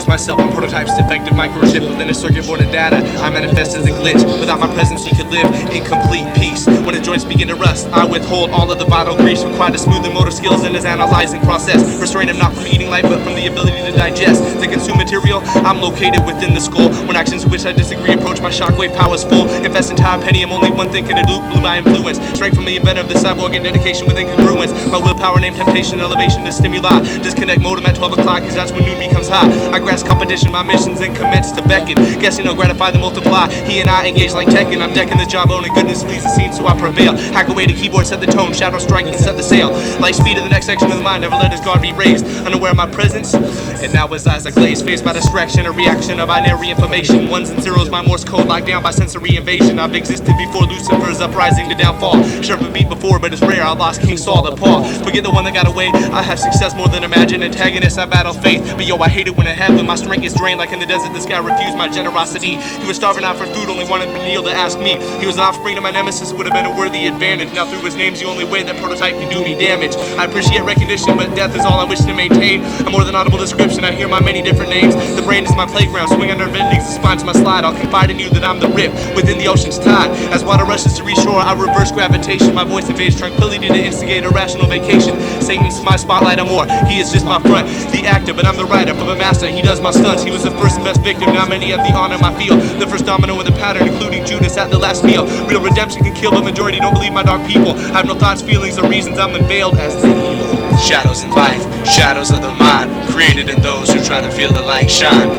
express myself in prototypes, defective microchip within a circuit board of data. I manifest as a glitch. Without my presence, you could live in complete peace. When the joints begin to rust, I withhold all of the vital grease required to smooth the motor skills in his analyzing process. Restrain him not from eating life, but from the ability to digest. To consume material, I'm located within the skull. When actions with which I disagree approach, my shockwave power's full. Invest in time, penny, only one thing can elude my influence. Strength from the inventor of the cyborg and dedication with incongruence. My willpower named temptation, elevation to stimuli. Disconnect modem at 12 o'clock, cause that's when noon becomes high. I grasp competition, my missions, and commence to beckon. Guessing I'll gratify the multiply. He and I engage like Tekken. I'm decking the job, owning goodness please the scene, so I prevail. Hack away the keyboard, set the tone, shadow striking, set the sail. Light speed of the next section of the mind, never let his guard be raised. Unaware of my presence, and now his eyes are glazed, faced by distraction, a reaction of binary information. Ones and zeros, my Morse code locked down by sensory invasion. I've existed before Lucifer's uprising to downfall. Sure of a beat before, but it's rare. I lost King Saul and Paul. Forget the one that got away. I have success more than imagine. Antagonists, I battle faith. But yo, I hate it when it happens. My strength is drained like in the desert. This guy refused my generosity. He was starving out for food, only wanted to kneel to ask me. He was an offspring of my nemesis, would have been a worthy advantage. Now through his name's the only way that prototype can do me damage. I appreciate recognition, but death is all I wish to maintain. A more than audible description, I hear my many different names. The brain is my playground, swing under endings, the spine's my slide. I'll confide in you that I'm the rip within the ocean's tide. As water rushes to reshore, I reverse gravitation. My voice invades tranquility to instigate a rational vacation. Satan's my spotlight, I'm more. He is just my front, the actor, but I'm the writer. From a master, he does my stunts. He was the first and best victim, now many of the honor my field. The first domino in the pattern, including Judas at the last meal. Real redemption can kill, but majority don't believe my dark people. I have no thoughts, feelings, or reasons. I'm unveiled as the evil. Shadows in life, shadows of the mind, created in those who try to feel the light shine.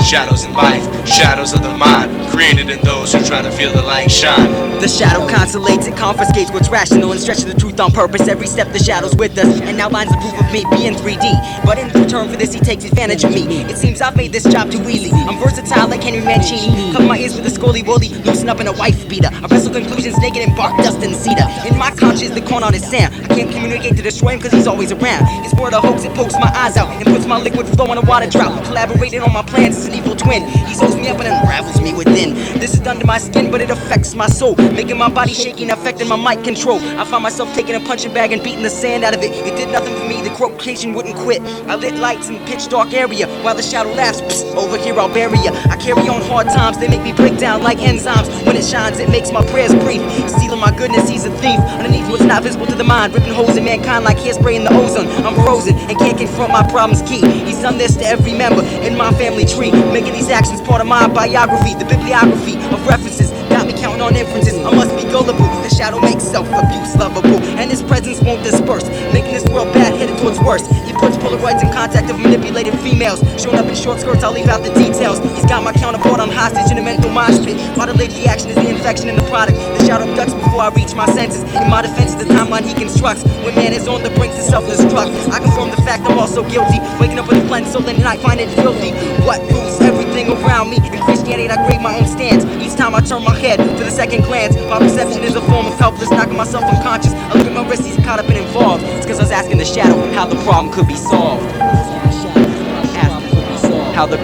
Shadows in life, shadows of the mind, created in those who try to feel the light shine. The shadow consolates and confiscates what's rational and stretches the truth on purpose. Every step the shadow's with us and outlines the proof of me being 3D. But in return for this, he takes advantage of me. It seems I've made this job too easy. I'm versatile like Henry Mancini. Cover my ears with a scoley woolly, loosen up in a wife beater. I wrestle conclusions naked in bark, dust, and cedar. In my conscience, the corn on his sand. I can't communicate to destroy him cause he's always around. His word a hoax, it pokes my eyes out and puts my liquid flow in a water drought. Collaborated on my plans, it's an evil twin. He sews me up and unravels me within. This is under my skin, but it affects my soul, making my body shaky and affecting my mic control. I find myself taking a punching bag and beating the sand out of it. It did nothing for me, the crocation wouldn't quit. I lit lights in a pitch dark area while the shadow laughs. Psst, over here I'll bury ya. I carry on hard times, they make me break down like enzymes. When it shines, it makes my prayers brief. Stealing my goodness, he's a thief. Underneath what's not visible to the mind, ripping holes in mankind like hairspray in the ozone. I'm frozen and can't confront my problems key. He's done this to every member in my family tree, making these actions part of my biography. The bibliography of references got me counting on inferences. I must be gullible. The shadow makes self-abuse lovable, and his presence won't disperse, making this world bad headed towards worse. He puts Polaroids in contact of manipulated females, showing up in short skirts. I'll leave out the details. He's got my counterpart on hostage in a mental mosh pit. While the late reaction is the infection in the product. The shadow ducks before I reach my senses. In my defense, the timeline he constructs. When man is on the brink to self-destruct, I confirm the fact I'm also guilty. Waking up with a cleansed soul and I find it filthy. What rules everything around me? In Christianity, I grade my own stance. Each time I turn my head to the second glance, my perception is a form of helpless, knocking myself unconscious. I look at my wrist, he's caught up and involved. It's cause I was asking the shadow how the problem could be solved. How the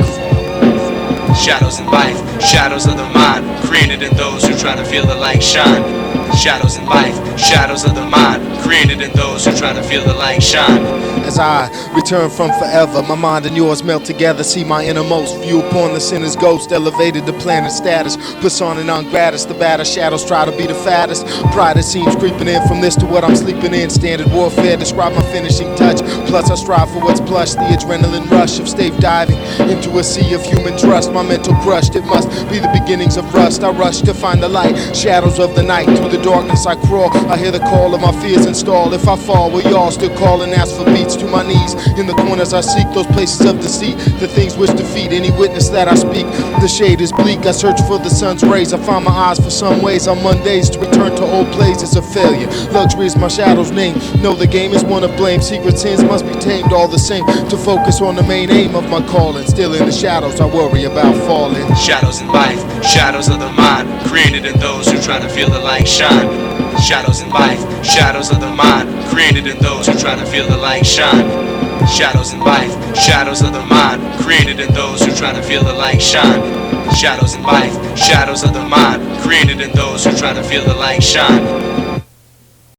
shadows in life, shadows of the mind, created in those who try to feel the light shine. Shadows in life, shadows of the mind, created in those who try to feel the light shine. As I return from forever, my mind and yours melt together. See my innermost view upon the sinner's ghost, elevated the planet status, persona non gratis. The batter shadows try to be the fattest. Pride it seems creeping in from this to what I'm sleeping in. Standard warfare describe my finishing touch. Plus I strive for what's plush, the adrenaline rush of stave diving into a sea of human trust. My mental crushed, it must be the beginnings of rust. I rush to find the light, shadows of the night. Through the darkness I crawl, I hear the call of my fears install. If I fall, will y'all still call and ask for beats? To my knees, in the corners I seek those places of deceit, the things which defeat any witness that I speak. The shade is bleak, I search for the sun's rays. I find my eyes for some ways on Mondays to return to old plays. It's a failure, luxury is my shadow's name. No, the game is one of blame, secret sins must be tamed. All the same, to focus on the main aim of my calling. Still in the shadows, I worry about falling. Shadows in life, shadows of the mind, created in those who try to feel the light shine. Shadows in life, shadows of the mind, created in those who try to feel the light shine. Shadows in life, shadows of the mind, created in those who try to feel the light shine. Shadows in life, shadows of the mind, created in those who try to feel the light shine.